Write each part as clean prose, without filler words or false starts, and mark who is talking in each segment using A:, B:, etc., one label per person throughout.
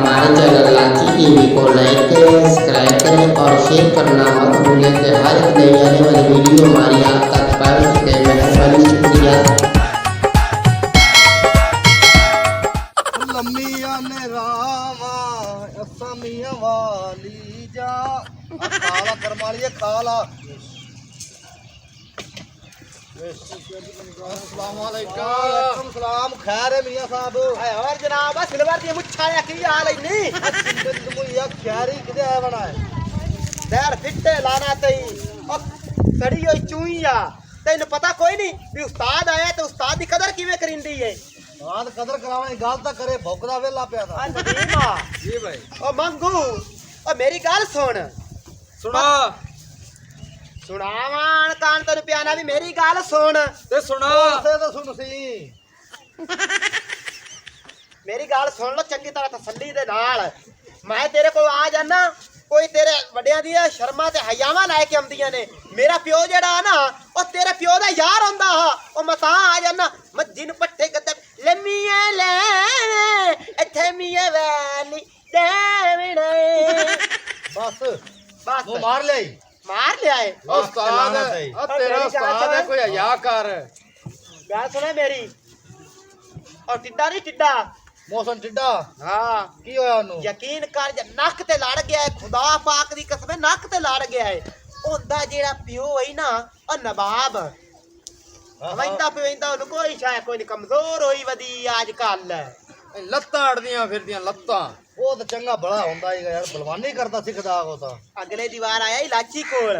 A: हमारे चैनल लाची टीवी को लाइक करें, सब्सक्राइब करें और शेयर करना मत भूलें कि हर एक नई आने वाली वीडियो हमारी आप तक पहुंच सके। मेहरबानी, शुक्रिया।
B: लम्मिया ने रामा असमिया वाली जा खाला करमालिए खाला। अस्सलाम वालेकुम। सलाम खैर है मियां साहब।
C: और जनाब सिल्वर दी मुच्छा या की हाल है नी
B: मुझे खैरी किदे है बना है
C: देर फिट्टे लाना तई और सड़ी होई चूईया तैनू पता कोई नहीं भी उस्ताद आया तो उस्ताद दी कदर किवें करिंदी है।
B: बात कदर करावनी गाल ता करे भौकदा वेला पिया था।
C: नदीमा
B: जी भाई
C: ओ मंगू ओ मेरी गल सुन
B: सुना
C: सुनावान कान तैनू प्याना भी मेरी गल सुन
B: ते सुना से तो सुन सी
C: मेरी गल सुन लो चंगी तरह तसल्ली दे नाल। मैं तेरे को आ जाना कोई तेरे वड्डियां दी शर्मा ते हयावां लै के आंदियां ने। मेरा प्यो जेड़ा ना ओ तेरे प्यो दा यार हुंदा हा ओ मैं तां आ जाना मज्जिन पट्टे गद्दे लम्मीए ले इत्थे मीए वैली देवणे
B: बस
C: बस
B: वो मार ले
C: लिया है
B: उस्ताद अब तेरा उस्ताद है कोई हया कर
C: गल सुने मेरी और टिड्डा नहीं टिड्डा
B: मौसम टिड्डा
C: हाँ
B: की होया ओनू
C: यकीन कर जे नक ते लड़ गया है खुदा पाक दी कसम नक ते लड़ गया है ओंदा जेड़ा पियो है ना ओ नवाब वैंदा पिवैंदा ओनू कोई शाय कोई नहीं कमजोर होई वदी आजकल
B: ਲੱਤਾਂ ਅੜਦੀਆਂ ਫਿਰਦੀਆਂ ਲੱਤਾਂ ਉਹ ਤਾਂ ਚੰਗਾ ਬੜਾ ਹੁੰਦਾ ਹੈਗਾ ਯਾਰ ਬਲਵਾਨੀ ਕਰਦਾ ਸਿੱਖਦਾ ਉਹ ਤਾਂ
C: अगले दीवार आया इलाची कोल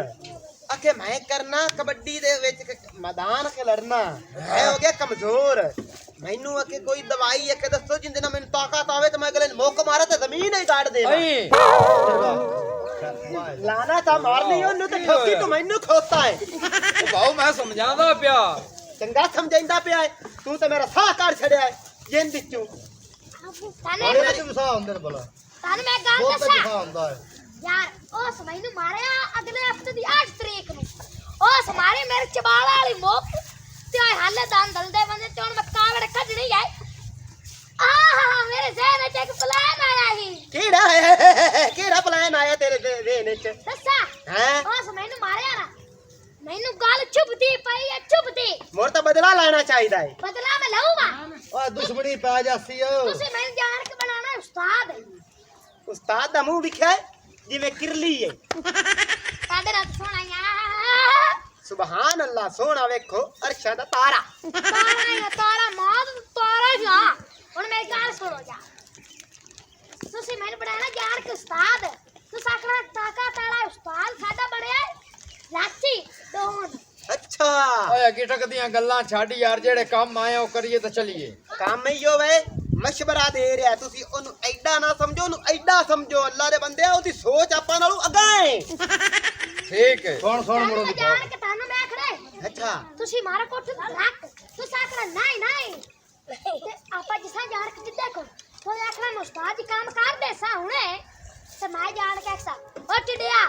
C: आखे मैं करना कबड्डी दे विच मैदान के लड़ना मैं हो गया कमजोर मैनू आखे कोई दवाई आखे दसो जिंदे ना मैनू ताकत आवे तो मैं अगले मुक मारे ते जमीन ही गाड़ देना लाना था मारनी ओनू ते ठोकी तू मैनू खोता है
B: ਉਹ ਬਾਉ ਮੈਂ ਸਮਝਾਉਂਦਾ ਪਿਆ
C: चंगा समझाइंदा पिया है तू तो मेरा साह काट छड़या है जिन बिचू
B: ਉਹਦੇ ਵਿੱਚ ਵਿਸਾ ਹੁੰਦੇ ਨੇ ਭਲਾ
D: ਤਾਨੂੰ ਮੈਂ ਗੱਲ
B: ਬਹੁਤ
D: ਦੱਸਾਂ
B: ਵਿਸਾ ਹੁੰਦਾ ਹੈ
D: ਯਾਰ ਉਸ ਮੈਨੂੰ ਮਾਰਿਆ ਅਗਲੇ ਹਫਤੇ ਦੀ 8 ਤਰੀਕ ਨੂੰ ਉਸ ਮਾਰੀ ਮੇਰੇ ਚਬਾਲ ਵਾਲੀ ਮੁੱਕ ਤੇ ਆ ਹਾਲੇ ਦੰਦਲ ਦੇ ਬੰਦੇ ਤੇ ਹੁਣ ਮੈਂ ਕਾਵੜ ਕੱਢਣੀ ਆਈ ਆਹ ਮੇਰੇ ਜ਼ਹਿਨ ਚ ਇੱਕ ਪਲਾਨ ਆਇਆ ਸੀ
C: केड़ा प्लान आया तेरे देन च
D: ਦੱਸਾਂ
C: हैं
D: ਉਸ ਮੈਨੂੰ ਮਾਰਿਆ ਨਾ ਮੈਨੂੰ ਗੱਲ ਚੁੱਪਦੀ ਪਈ ਹੈ ਚੁੱਪਦੀ
C: मोर तो बदला लाना चाहिए है
D: ਬਦਲਾ ਮੈਂ ਲਊਗਾ
B: ਓਏ ਦੁਸ਼ਮਣੀ ਪੈ ਜਾਸੀ ਓ
D: ਤੁਸੀਂ ਮੈਨੂੰ ਜਾਣ ਕੇ ਬਣਾਣਾ ਉਸਤਾਦ ਹੈ
C: उस्ताद दा मुंह विखा है जिवें किरली है
D: ਕਾਦੇ ਨਾਲ ਸੁਣਾਇਆ
C: सुभान अल्लाह सोना वेखो अरशा दा तारा
D: ਤਾਰਾ ਮਾਂ ਤਾਰਾ ਜਾ ਹੁਣ ਮੇਰੀ ਗੱਲ ਸੁਣੋ ਜਾ ਤੁਸੀਂ ਮੈਨੂੰ ਬਣਾਣਾ ਜਾਣ ਕੇ ਉਸਤਾਦ ਤੁਸੀਂ ਆਖਣਾ ਤਾਕਤ ਵਾਲਾ ਉਸਤਾਦ ਸਾਡਾ ਬਣਿਆ ਲਾਚੀ ਦੋਨ
C: अच्छा
B: ਓਏ ਅੱਗੇ ਟਕਦੀਆਂ ਗੱਲਾਂ ਛੱਡ ਯਾਰ ਜਿਹੜੇ ਕੰਮ ਆਏ ਉਹ ਕਰੀਏ ਤਾਂ ਚਲੀਏ
C: काम ही हो वे मशवरा दे रहा तुसी ओनु एडा ना समझो ओनु एडा समझो अल्लाह दे बंदे ओदी सोच आपा नालों अगा है
B: ਠੀਕ ਹੈ ਸੁਣ ਸੁਣ ਮੁੜੋ ਦੀ
D: ਜਾਣ ਕੇ ਤੁਹਾਨੂੰ ਮੈਂ ਆਖਣਾ
C: अच्छा
D: ਤੁਸੀਂ ਮਾਰਾ ਕੋਠ ਰੱਖ ਤੁਸੀਂ ਆਖਣਾ ਨਹੀਂ ਨਹੀਂ ਤੇ ਆਪਾਂ ਜਿਸਾਂ ਜਾਣ ਕੇ ਜਿੱਦੇ ਕੋ ਕੋਈ ਆਖਣਾ ਮੈਂ ਉਸਤਾਦ ਜੀ ਕੰਮ ਕਰ ਦੇ ਸਾ ਹੁਣੇ ਤੇ ਮੈਂ ਜਾਣ ਕੇ ਆਖਸਾ ਓ ਟਿੱਡਿਆ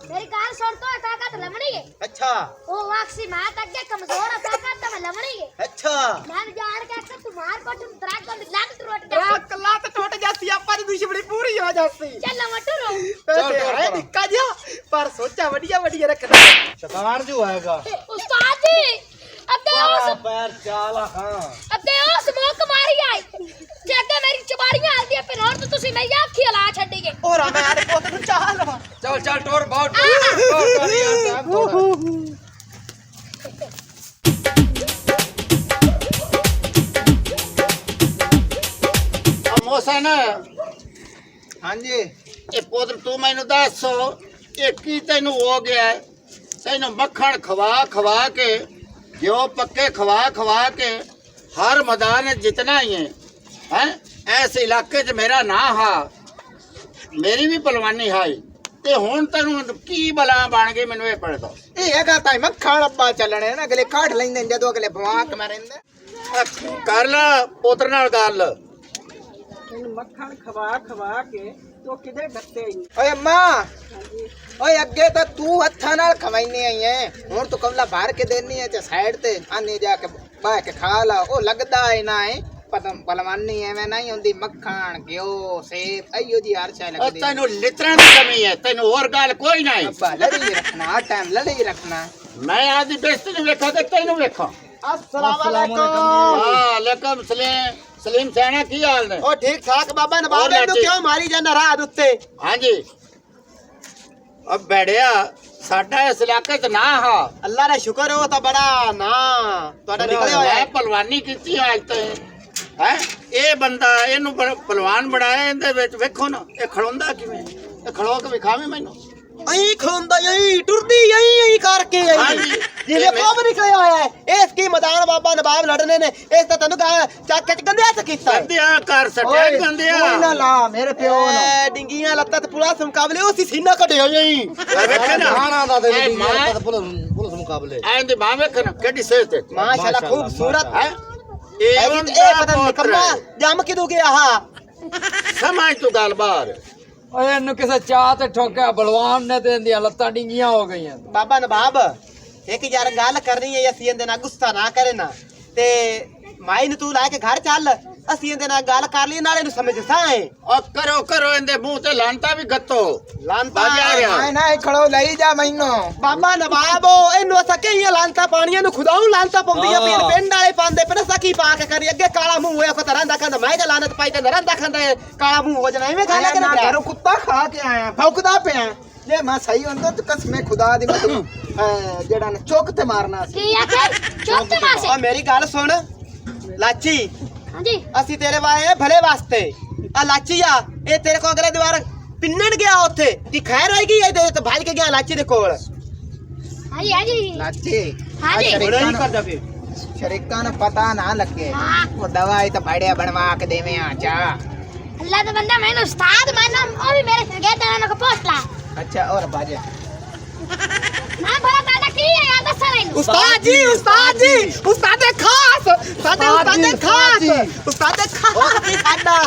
D: ਮੇਰੀ ਗੱਲ ਸੁਣ ਤੋ ਤਾਕਤ ਲਮਣੀ ਹੈ
C: अच्छा
D: ਉਹ ਵਾਕਸੀ ਮੈਂ ਤਾਂ ਅੱਗੇ ਕਮਜ਼ੋਰ ਆ ਤਾਕਤ ਤਾਂ ਮੈਂ ਲਮਣੀ ਹੈ
C: अच्छा
D: ਮੈਂ ਜਾਣ ਕੇ ਆਖਸਾ ਤੂੰ ਮਾਰ ਕੋਠ ਦਰਾਗ ਤੋਂ ਲੱਗ ਟੁੱਟ ਜਾ
C: कल्ला तो टूट जाती आपा दी दुश्मनी पूरी हो जाती
D: ਚੱਲ ਮਟੂ ਰੋ
C: वैसे
B: चल,
C: है
B: चल,
C: निक्का जिहा पर सोचा बढ़िया बढ़िया रखना
B: ਸ਼ੈਤਾਨ ਜੋ ਆਏਗਾ
D: ਉਸਤਾਦ ਜੀ
B: ਪੈਰ ਚਾਲਾ ਹਾਂ
D: ਅੱਗੇ ਉਸ ਮੋਕ ਮਾਰੀ ਆਈ ਜੇ ਅੱਗੇ ਮੇਰੀ ਚਬਾੜੀਆਂ ਆਉਂਦੀਆਂ ਫਿਰ ਹੋਰ ਤਾਂ ਤੁਸੀਂ ਮੇਰੀ ਅੱਖੀ ਹਲਾ ਛੱਡੀਗੇ
C: और मैं आड़े पोत नु चाह लवा
B: ਚੱਲ ਚੱਲ ਟੋਰ ਬਹੁਤ ਟੋਰ ਕਰ ਯਾਰ ਟਾਈਮ ਥੋੜਾ
E: ਮੋਸਨ
C: हां जी
E: ਇਹ ਪੁੱਤਰ ਤੂੰ ਮੈਨੂੰ ਦੱਸ ਇਹ ਕੀ ਤੈਨੂੰ ਹੋ ਗਿਆ ਹੈ? ਤੈਨੂੰ ਮੱਖਣ ਖਵਾ ਖਵਾ ਕੇ ਘਿਓ ਪੱਕੇ ਖਵਾ ਖਵਾ ਕੇ ਹਰ ਮੈਦਾਨ ਵਿੱਚ ਜਿਤਨਾ ਹੀ ਹੈ ਐਸ ਇਲਾਕੇ 'ਚ ਮੇਰਾ ਨਾਂ ਹਾ ਮੇਰੀ ਵੀ ਪਹਿਲਵਾਨੀ ਹਾਈ ਤੇ ਹੁਣ ਤੈਨੂੰ ਕੀ ਬਲਾ ਬਣ ਗਈ ਮੈਨੂੰ ਇਹ ਪੜਦਾ
C: ਇਹ ਹੈਗਾ ਤਾਂ ਮੱਖਣ ਅੱਬਾ ਚੱਲਣੇ ਨਾ ਅਗਲੇ ਕਾਢ ਲੈਂਦੇ ਨੇ ਜਦੋਂ ਅਗਲੇ ਭਵਾਕ ਮਰਿੰਦੇ
E: ਕਰ ਲੈ ਪੁੱਤਰ ਨਾਲ ਗੱਲ
F: ਇਹਨੂੰ ਮੱਖਣ ਖਵਾ ਖਵਾ ਕੇ ਤੋ ਕਿਧਰ ਡੱਤੇ
C: ਓਏ ਅੰਮਾ ਓਏ ਅੱਗੇ ਤਾਂ ਤੂੰ ਹੱਥਾਂ ਨਾਲ ਖਵਾਈਨੇ ਆਈ ਐ ਹੁਣ ਤੂੰ ਕਮਲਾ ਭਰ ਕੇ ਦੇਣੀ ਐ ਤੇ ਸਾਈਡ ਤੇ ਆਨੇ ਜਾ ਕੇ ਬਾਹ ਕੇ ਖਾ ਲਾ ਉਹ ਲੱਗਦਾ ਐ ਨਾ ਐ
G: ਪਲਵਾਨੀ ਐਵੇਂ ਨਹੀਂ ਹੁੰਦੀ ਮੱਖਣ ਘਿਓ ਸੇਬ ਅਈਓ ਜੀ ਹਰ ਸ਼ੈ
E: ਉਹ
G: ਲੱਗਦੀ
E: ਤੈਨੂੰ ਲਿਤਰਾਂ ਦੀ ਕਮੀ ਹੈ ਤੈਨੂੰ ਹੋਰ ਗੱਲ ਕੋਈ ਨਹੀਂ
G: ਅੱਬਾ ਲੜੀ ਰੱਖਣਾ ਟਾਈਮ ਲੜੀ ਰੱਖਣਾ
E: ਮੈਂ ਆਦੀ ਬੇਇੱਜ਼ਤੀ ਨੂੰ ਵੇਖਾਂ ਤੇ ਤੈਨੂੰ ਵੇਖਾਂ
C: अस्सलाम वालेकुम
E: ਵਾਲੇਕਮ ਸਲੀਮ ਸੈਣਾ ਕੀ ਹਾਲ ਨੇ
C: ओ ठीक ठाक बाबा नवाब
E: और
C: तू
E: लाठी।
C: क्यों मारी जाना रात उत्ते
E: ਹਾਂਜੀ ਅਬ ਬੜਿਆ ਸਾਡਾ ਇਸ ਇਲਾਕੇ 'ਚ ਨਾ ਹਾ
C: अल्लाह दा शुक्र हो ता बड़ा ना ਤੁਹਾਡਾ ਨਿਕਲਿਆ ਹੋਇਆ
E: ਮੈਂ
C: ਹੈ
E: ਪਹਿਲਵਾਨੀ ਕੀਤੀ ਹੈ ਅੱਜ ਤੇ ਹੈ ਇਹ ਬੰਦਾ ਇਹਨੂੰ ਪਹਿਲਵਾਨ ਬਣਾਇਆ ਇਹਦੇ ਵਿੱਚ ਵੇਖੋ ਨਾ ਇਹ ਖੜੋਂਦਾ ਕਿਵੇਂ ਇਹ ਖੜੋ ਕੇ ਵਿਖਾਵੇਂ ਮੈਨੂੰ
C: ਅਈ ਖੋਂਦਾ ਅਈ ਟੁਰਦੀ ਅਈ ਕਰਕੇ
E: ਹਾਂਜੀ।
C: ਜਿਵੇਂ ਕੋਮ ਨਿਕਲਿਆ ਹੋਇਆ ਹੈ ਇਸ ਕੀ ਮੈਦਾਨ ਬਾਬਾ ਨਵਾਬ ਲੜਨੇ ਨੇ ਇਸ ਤਾਂ ਤੈਨੂੰ ਚੱਕ ਚ ਗੰਦਿਆ ਤੇ ਕੀਤਾ ਹੈ।
E: ਗੰਦਿਆ ਕਰ ਸਟਿਆ ਗੰਦਿਆ
G: ਕੋਈ ਨਾ ਲਾ ਮੇਰੇ ਪਿਓ ਨੂੰ
C: ਐ ਡਿੰਗੀਆਂ ਲੱਤਾਂ ਤੇ ਪੁਲਿਸ ਮੁਕਾਬਲੇ ਉਹ ਸੀ ਸੀਨਾ ਕੱਢਿਆ ਅਈ
E: ਵੇਖੇ ਨਾ
B: ਖਾਣਾ ਦਾ ਤੇ
E: ਇਹ ਮਾਂ
B: ਪੁਲਿਸ ਮੁਕਾਬਲੇ
E: ਐਂਦੇ ਮਾਂ ਵੇਖੇ ਨਾ ਕਿੱਡੀ ਸੇਜ ਤੇ
C: ਮਾਸ਼ਾਅੱਲਾ ਖੂਬਸੂਰਤ
E: ਹੈ
C: ਇਹ
E: ਇਹ
C: ਪਤਾ ਨਹੀਂ ਨਿਕਮਾ ਜੰਮ ਕਿਦੋਂ ਗਿਆ ਹਾ
E: ਸਮਝ ਤੂੰ ਗੱਲ ਬਾਹਰ
H: ਓਏ ਇਹਨੂੰ ਕਿਸੇ ਚਾਹ ਤੇ ਠੋਕਿਆ ਬਲਵਾਨ ਨੇ ਤੇ ਇਹਦੀਆਂ ਲੱਤਾਂ ਡਿੰਗੀਆਂ ਹੋ ਗਈਆਂ
C: ਬਾਬਾ ਨਵਾਬ ਇੱਕ ਯਾਰ ਗੱਲ ਕਰਨੀ ਹੈ ਅਸੀਂ ਇਹਦੇ ਨਾਲ ਗੁੱਸਾ ਨਾ ਕਰੇ ਨਾ ਤੇ ਮਾਈ ਨੂੰ ਤੂੰ ਲੈ ਕੇ ਘਰ ਚੱਲ ਅਸੀਂ ਇਹਦੇ ਨਾਲ ਗੱਲ ਕਰ ਲਈ ਨਾਲੇ ਇਹਨੂੰ ਸਮਝ ਸਾਏ
E: ਉਹ ਕਰੋ ਇਹਦੇ ਮੂੰਹ ਤੇ ਲਾਂਤਾ ਵੀ ਗੱਤੋ
C: ਲਾਂਤਾ
E: ਬਾਜਾ ਰਿਹਾ
G: ਮੈਂ ਨਾ ਖੜੋ ਲਈ ਜਾ ਮੈਨੂੰ
C: ਬਾਬਾ ਨਵਾਬ ਇਹਨੂੰ ਅਸਾਂ ਕਈਆਂ ਲਾਂਤਾ ਪਾਣੀਆਂ ਨੂੰ ਖੁਦਾਉਂ ਲਾਂਤਾ ਪਾਉਂਦੀਆਂ ਪਈਆਂ ਪਿੰਡ ਵਾਲੇ ਪਾਉਂਦੇ ਪਏ ਅਸਾਂ ਕੀ ਪਾ ਕੇ ਕਰੀ ਅੱਗੇ ਕਾਲਾ ਮੂੰਹ ਹੋਇਆ ਕੋ ਤਰ੍ਹਾਂ ਦਾ ਕਹਿੰਦਾ ਮੈਂ ਤਾਂ ਲਾਨਤ ਪਾਈ ਤੇ ਨਰਾਂ ਦਾ ਖਾਂਦਾ ਕਾਲਾ ਮੂੰਹ ਹੋ ਜਾਣਾ ਐਵੇਂ ਗੱਲ ਹੈ ਕਿ
G: ਮੈਂ
C: ਨਾ
G: ਘਰੋਂ ਕੁੱਤਾ ਖਾ ਕੇ ਆਇਆ ਭੌਂਕਦਾ ਪਿਆ ਜੇ ਮੈਂ ਸਹੀ ਹੁੰਦਾ ਤੇ ਕਸਮੇ ਖੁਦਾ ਦੀ ਮੈਂ ਜਿਹੜਾ ਨਾ ਚੁੱਕ ਤੇ ਮਾਰਨਾ ਸੀ
D: ਕੀ ਆਖੇ ਚੁੱਪ ਤੇ ਮਾਸੇ
C: ਓ ਮੇਰੀ ਗੱਲ ਸੁਣ ਲਾਚੀ
D: ਹਾਂਜੀ
C: ਅਸੀਂ ਤੇਰੇ ਵਾਏ ਭਲੇ ਵਾਸਤੇ ਆ ਲਾਚੀ ਆ ਇਹ ਤੇਰੇ ਕੋ ਅਗਲੇ ਦੀਵਾਰ ਪਿੰਨਣ ਗਿਆ ਉੱਥੇ ਕੀ ਖੈਰ ਹੋਏਗੀ ਇਹਦੇ ਤੇ ਭੱਜ ਕੇ ਗਿਆ ਲਾਚੀ ਦੇ ਕੋਲ
D: ਹਾਂਜੀ ਹਾਂਜੀ
G: ਲਾਚੀ
D: ਹਾਂਜੀ
C: ਬੜਾ ਹੀ ਕਰਦਾ ਫਿਰ
G: ਸ਼ਰੀਕਾਂ ਨੂੰ ਪਤਾ ਨਾ ਲੱਗੇ
D: ਹਾਂ
G: ਉਹ ਦਵਾਈ ਤਾਂ ਬੜਿਆ ਬਣਵਾ ਕੇ ਦੇਵੇਂ ਆ ਚਾ
D: ਅੱਲਾ ਦਾ ਬੰਦਾ ਮੈਨੂੰ ਉਸਤਾਦ ਮਾਨਾ ਉਹ ਵੀ ਮੇਰੇ ਸਰਗੇਦਾਂ ਨੂੰ ਪੋਸਟ ਲਾ
G: ਅੱਛਾ और बाजे
D: ਨਾ ਬੜਾ ਦਾਦਾ ਕੀ ਹੈ ਯਾਰ ਦੱਸ ਰਹੀ
C: ਉਸਤਾਦ ਜੀ ਉਸਤਾਦ ਖਾਸ ਸਾਡੇ ਉਸਤਾਦ ਖਾਸ ਉਸਤਾਦ ਖਾਸ ਸਾਡਾ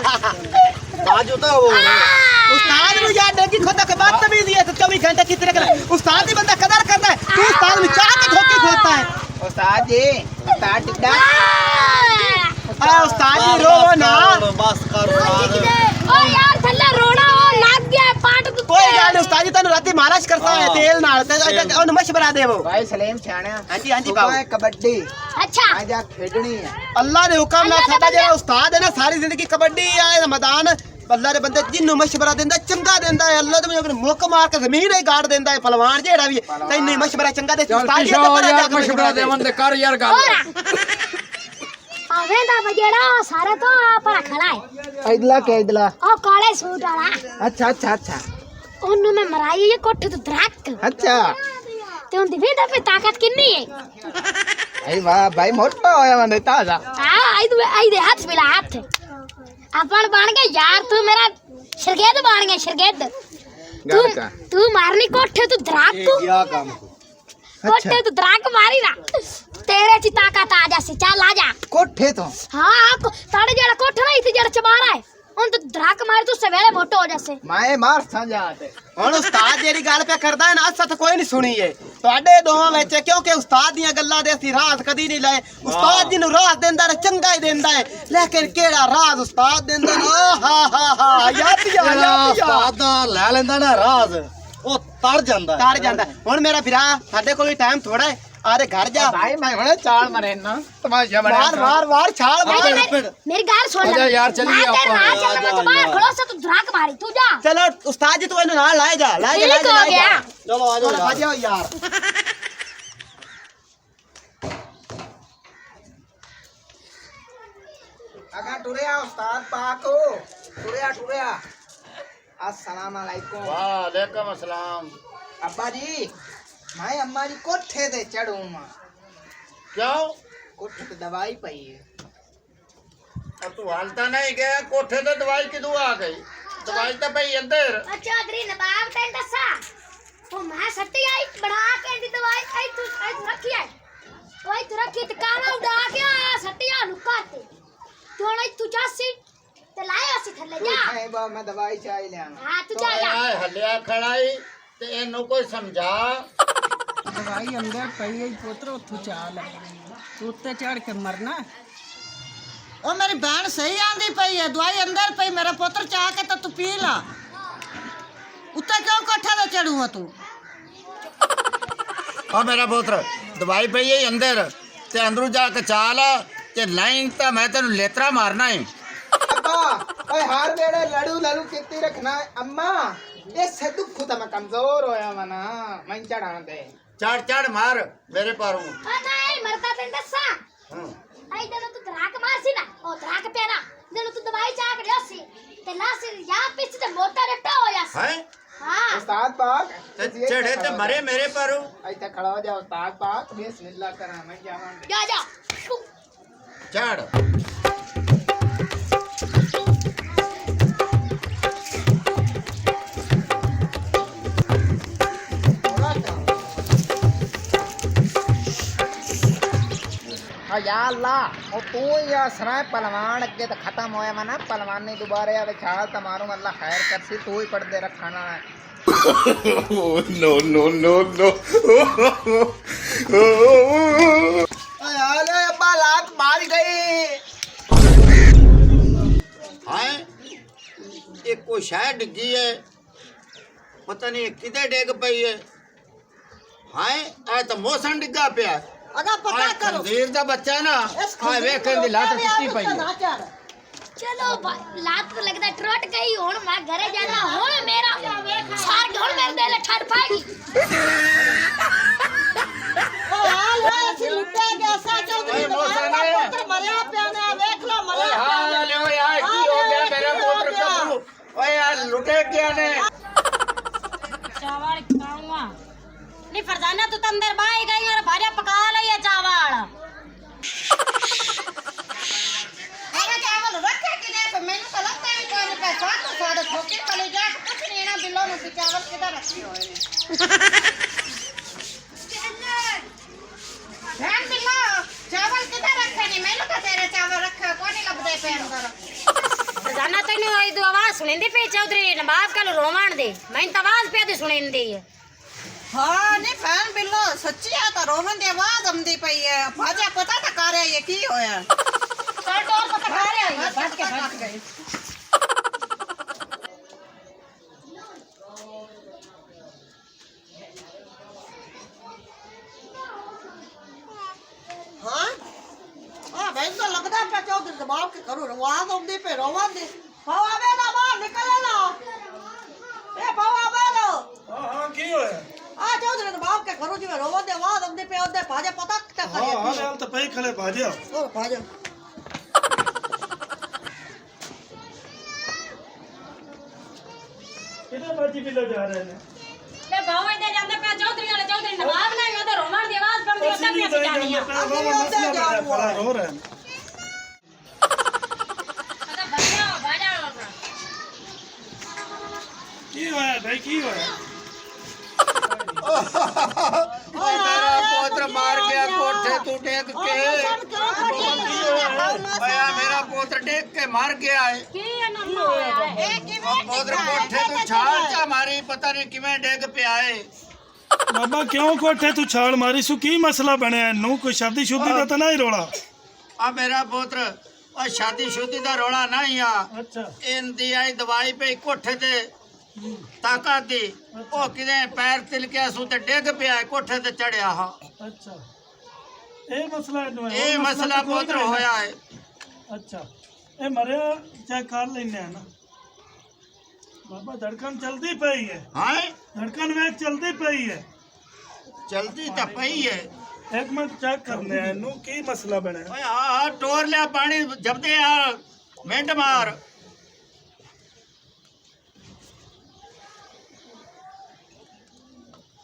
B: ਬਾਜੂ ਤਾਂ ਉਹ
C: ਉਸਤਾਦ ਨੂੰ ਯਾਦ ਹੈ ਕਿ ਖੁਦਾ ਕੇ ਬਾਤ ਤਮੀਜ਼ ਹੈ 24 घंटे कितने कर उस्ताद ही बंदा कदर करता है तू उस्ताद में चाह के धोखे खोलता है
G: उस्ताद जी उस्ताद टिड्डा
C: आ उस्ताद जी रो ना
B: ਬਸ ਕਰ
D: ਓ ਯਾਰ ਥੱਲੇ ਰੋਣਾ ਉਹ ਲੱਗ ਗਿਆ ਪਾਟ ਦੁੱਤੇ
C: कोई गल नहीं उस्ताद जी तन्नू राती मालिश करता है तेल नाल ते ओनु मशवरा देवो
G: भाई सलीम छाणा
C: हाँ जी बाबू
G: कबड्डी
D: ਅੱਛਾ
G: आजा खेडनी है
C: अल्लाह दे हुक्म नाल साडा जेड़ा उस्ताद है ना सारी जिंदगी कबड्डी आए मैदान अल्लाह दे बंदे जिन्नू मशवरा देंदा चंगा देंदा है अल्लाह दे अगर मुक मार के जमीन ही गाड़ देंदा है पहलवान जेड़ा भी तैनू ही मशवरा चंगा दे
H: ਚੱਲ
C: उस्ताद जी
H: ਕਿਸ਼ੋਰ
C: ते
H: ਯਾਰ ਮਸ਼ਵਰਾ ਦੇਵਨ ਤੇ ਕਰ ਯਾਰ ਗੱਲ
D: ਆਵੇਂ ਦਾ ਬਜੜਾ ਸਾਰਾ ਤੋਂ ਪਰ ਖੜਾ ਹੈ
G: इदला के इदला
D: ਉਹ ਕਾਲੇ ਸੂਟ ਵਾਲਾ
G: अच्छा अच्छा अच्छा
D: ਉਹਨੂੰ ਮੈਂ ਮਰਾਈ ਇਹ ਕੋਠੇ ਤੋਂ ਦਰਕ
G: अच्छा
D: ਤੇ ਉਹਦੀ ਵੇਂਦਾ ਪੇ ਤਾਕਤ ਕਿੰਨੀ ਹੈ
G: अरे वाह भाई मोटा होया बंदे ताजा
D: ਆਈ ਦੇ ਹੱਥ ਮਿਲਾ ਹੱਥ ਆਪਾਂ ਬਣ ਗਏ ਯਾਰ ਤੂੰ ਮੇਰਾ ਸ਼ਰਗੇਦ ਬਣ ਗਿਆ ਸ਼ਰਗੇਦ ਤੂੰ ਮਾਰਨੀ ਕੋਠੇ ਤੋਂ ਦਰਕ
B: क्या काम
D: ਕੋਠੇ ਤੋਂ ਦਰਕ ਮਾਰੀ ਨਾ ਤੇਰੇ ਚ ਤਾਕਤ ਆ ਜਾਸੀ ਚੱਲ ਆ ਜਾ
G: कोठे तो
D: ਹਾਂ ਤਾੜੇ ਜਿਹੜਾ ਕੋਠਾ ਨਾ ਇੱਥੇ ਜਿਹੜਾ ਚਬਾਰਾ ਹੈ ਹੁਣ ਤੂੰ ਦਰਕ ਮਾਰੀ ਤੂੰ ਸਵੇਲੇ ਮੋਟੋ ਹੋ ਜਾਸੇ
G: मैं मार समझाते
C: ਹੁਣ ਉਸਤਾਦ ਜਿਹੜੀ ਗੱਲ ਪਿਆ ਕਰਦਾ ਹੈ ਨਾ ਅਸਾਂ ਤਾਂ ਕੋਈ ਨਹੀਂ ਸੁਣੀ ਏ ਤੁਹਾਡੇ ਦੋਵਾਂ ਵਿੱਚ ਕਿਉਂਕਿ ਉਸਤਾਦ ਦੀਆਂ ਗੱਲਾਂ ਦੇ ਅਸੀਂ ਰਾਜ਼ ਕਦੀ ਨਹੀਂ ਲਏ ਉਸਤਾਦ ਜੀ ਨੂੰ ਰਾਜ਼ ਦਿੰਦਾ ਹੈ ਚੰਗਾ ਹੀ ਦਿੰਦਾ ਹੈ ਲੇਕਿਨ ਕਿਹੜਾ ਰਾਜ਼ ਉਸਤਾਦ ਦਿੰਦਾ ਨਾ ਹਾ ਯਾਤੀਆ
B: ਉਸਤਾਦ ਦਾ ਲੈ ਲੈਂਦਾ ਨਾ ਰਾਜ਼ ਉਹ ਤਰ ਜਾਂਦਾ
C: ਤੜ ਜਾਂਦਾ ਹੁਣ ਮੇਰਾ ਵੀਰਾ ਸਾਡੇ ਕੋਲ ਵੀ ਟਾਈਮ ਥੋੜਾ ਹੈ ਆਰੇ ਘਰ ਜਾ
G: भाई मैं होने चाल मरे ना तमाशा बना
C: ਮਾਰ ਛਾਲ ਮਾਰ
D: ਮੇਰੀ ਗੱਲ ਸੁਣ
H: ਆਜਾ ਯਾਰ ਚੱਲੀਏ ਆਪਾਂ।
D: ਮੈਂ ਤੂੰ ਬਾਹਰ ਖੜੋ ਸੇ ਤੂੰ ਦਰਕ ਮਾਰੀ ਤੂੰ ਜਾ
C: ਚਲੋ ਉਸਤਾਦ ਜੀ ਤੂੰ ਇਹਨੂੰ ਨਾਲ ਲੈ ਜਾ
D: ਠੀਕ ਹੋ ਗਿਆ
B: ਚਲੋ ਆ ਜਾਓ
C: ਆ ਜਾਓ ਯਾਰ
G: अगर टुरिया उस्ताद पाको टुरिया अस्सलाम वालेकुम
E: वालेकुम अस्सलाम
G: अब्बा जी मैं अम्मा जी कोठे ते चढ़ूं मां
E: क्यों
G: कोठे ते दवाई पई है
E: और तू हालता नहीं गया कोठे ते दवाई किदू आ गई दवाई तो भाई अंदर
D: ओ चौधरी नवाब तैन दसा ओ मैं सट्टी आई बना के दी दवाई आई तू रखी है ओए तू रखी ते काला उड़ा के आ सट्टिया लुकाते तू नहीं तू जासी ते लाया सी थल्ले जा
G: है बा मैं दवाई चाय ले आऊं
D: हां तू जा जा
E: हलिया खड़ाई ते एनु कोई समझा
F: दवाई अंदर पई है पुत्र उठू चाल तू उत्ते चढ़ के मरना
I: ਉਹ ਮੇਰੀ ਭੈਣ ਸਹੀ ਆਂਦੀ ਪਈ ਹੈ ਦਵਾਈ ਅੰਦਰ ਪਈ ਮੇਰਾ ਪੁੱਤਰ ਚਾਹ ਕੇ ਤਾਂ ਤੂੰ ਪੀ ਲਾ ਉੱਤੇ ਕਿਉਂ ਕੋਠੇ ਤੇ ਚੜੂਆ ਤੂੰ
E: ਆ ਮੇਰਾ ਪੁੱਤਰ ਦਵਾਈ ਪਈ ਹੈ ਅੰਦਰ ਤੇ ਅੰਦਰੋਂ ਜਾ ਕੇ ਚਾਲ ਤੇ ਲਾਈਨ ਤਾਂ ਮੈਂ ਤੈਨੂੰ ਲੇਤਰਾ ਮਾਰਨਾ ਹੈ
G: अब्बा ओए हर वेले लड़ू लड़ू कितनी रखना है अम्मा ये से दुख तो मैं कमजोर होया मना मैं चढ़ाना दे
E: ਚੜ ਚੜ ਮਾਰ ਮੇਰੇ ਪਾਰੂ
D: ਆ ਨਹੀਂ ਮਰਦਾ ਤੈਨੂੰ ਦੱਸਾਂ ਆਈ ਜਦੋਂ ਤੂੰ ਧਰਾਕ ਮਾਰਸੀ ਨਾ ਉਹ ਧਰਾਕ ਪਿਆਰਾ ਜਦੋਂ ਤੂੰ ਦਵਾਈ ਚਾਹ ਕੇ ਲਿਆਸੀ ਤੇ ਲਾਸੀ ਜਾਂ ਪਿੱਛੇ ਤੇ ਮੋਟਾ ਰੱਟਾ ਹੋਇਆ ਸੀ
E: ਹੈ
D: ਹਾਂ
G: उस्ताद पाक
E: ਤੇ ਚੜੇ ਤੇ ਮਰੇ ਮੇਰੇ ਪਾਰੂ
G: ऐसे खड़ा हो जा उस्ताद पाक बिस्मिल्लाह करा मैं जावां
D: ਜਾ ਜਾ
E: ਚੜ
G: या अल्लाह और तू या सराय पहलवान अगे तो खत्म होया मना पहलवान ने दोबारा आवे छाल तो मारूं अल्लाह खैर कर सी तू ही पढ़ दे रखाना
E: नो नो नो नो
G: अरे अब्बा लात मार गई
E: हाय एक को शायद डिग्गी है पता नहीं किधर डेग पई है हाय आ तो मौसम डिग्गा पिया
I: ਅਗਾ ਪਤਾ ਕਰੋ
E: ਖੰਜ਼ੀਰ ਦਾ ਬੱਚਾ ਨਾ ਆ ਵੇਖਣ ਦੀ ਲੱਤ ਟੁੱਟੀ ਪਈ ਹੈ
D: ਚਲੋ ਲਾਤ ਲੱਗਦਾ ਟਰਟ ਗਈ ਹੁਣ ਮੈਂ ਘਰੇ ਜਾਣਾ ਹੁਣ ਮੇਰਾ ਸਾਰ ਹੁਣ ਮੇਰੇ ਦਿਲ ਠੜ ਪਾਏਗੀ
I: ਓ ਹਾਲ ਹੋਇਆ ਸੀ ਲੁੱਟਿਆ ਗਿਆ ਸਾ ਚੌਧਰੀ ਦਾ ਪੁੱਤਰ ਮਰਿਆ ਪਿਆ ਨੇ ਵੇਖ ਲੋ ਮਰਿਆ
E: हां लो यार की हो गया मेरा पुत्र कबू ओए यार लुटे क्या ने
J: चावल खाऊंगा नहीं फरजाना तू तो अंदर बाई गई और भारिया पका लिया चावल
I: अरे चावल रखे कि नहीं तो मैंने तो लगता है कोई ने पैसा तो सादा ठोके वाले जा कुछ नहीं ना बिल्लो में चावल किधर रखे हुए ने ध्यान बिल्लो चावल किधर रखे ने मैंने तो तेरे चावल रखे कोई नहीं लबदे पे अंदर
J: फरजाना तेनू आई तो आवाज सुनिंदी पे चौधरी नवाब कल रोवण दे मैं तो आवाज पे दी सुनिंदी है
I: हाँ नहीं फैन बिल्लो सच्ची है तो रोवन दी आवाज आंदी पई है भाजा पता था करे ये की होया
J: चल डोर पता खा रहे हैं फट के फट गई
I: हाँ हाँ भाई तो लगता है चौधरी दबाव के करो आवाज आंदी पे रोवन दी पावा बेटा बाहर निकल ना ए पावा बेटा
K: हाँ की होया
I: आ चौधरी दबाव के करो जी रोवन दी आवाज आंदी पे ओदे भाजा पता क्या करे
K: हाँ हाल तो पई खले भाजिया
I: और भाजा
K: किधर बाजी बिलो जा रहे हैं
J: ले बाव इधर जांदे पे चौधरी वाले चौधरी नवाब नहीं उधर रोवण दी आवाज बंद होता पे सी जानी है
K: खड़ा रो रहे हैं
J: अदा बढ़िया भाजा
K: की होया भाई की होया
E: ओए मेरा पुत्र मार गया कोठे तू टेक के ओए मेरा पुत्र टेक के मार गया है
J: की ना होया है
E: पुत्र कोठे तू छाल चा मारी पता नहीं किवें डेग पे आए
K: बाबा क्यों कोठे तू छाल मारी सु की मसला बनया नू कोई शादी शुदी का तो नहीं रोला
E: आ मेरा पुत्र और शादी शुदी दा रोला नहीं आ
K: अच्छा
E: इन दी आई दवाई पे कोठे ते ताकत दी ओ किदे पैर तिलकिया सु ते डेग पे आए कोठे ते चढ़िया हा
K: अच्छा ए मसला
E: ए मसला पुत्र होया है
K: अच्छा ए मरिया चाहे कार लेने है ना बाबा धड़कन चलती पई है
E: हां
K: धड़कन वेग चलती पई है
E: चलती तो पई है
K: एक मिनट चेक करने है नू की मसला बने
E: ओए हां टोर लिया पानी जब दे आ मिंट मार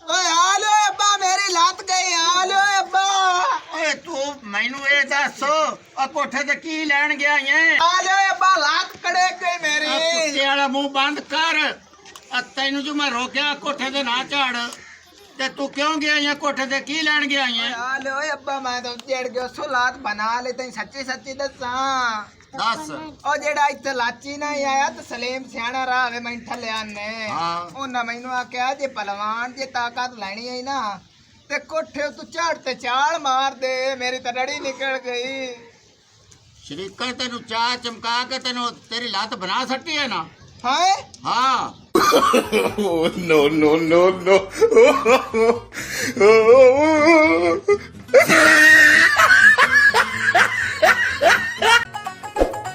G: ओए आलो अब्बा मेरी लात गई आलो अब्बा
E: ओए तू मैनू ए दस आ कोठे ते की लेन गया है
G: आलो अब्बा लात कड़े गई मेरी
E: कुत्ते वाला मुंह बंद कर आ तैनू जो मैं रोकिया कोठे ते ना चढ़ ते तू क्यों गया है कोठे ते की लेन गया है
G: आलो अब्बा मैं तो चढ़ गयो सो लात बना ले तई सच्ची सच्ची दसा
E: दस
G: ओ जेड़ा इत्थे लाची नहीं आया तो सलीम सियाना रहा वे मैं थले आने
E: हाँ।
G: ओना मैनू आख्या जे पहलवान जे ताकत लेनी है ना ते कोठे तू चढ़ ते चाल मार दे मेरी तो डड़ी निकल गई
E: शरीका तेन चाह चमका के तेन तेरी लत बना सटी है ना।
G: हाय
E: हाँ
L: नो नो नो नो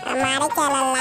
D: हमारे चैनल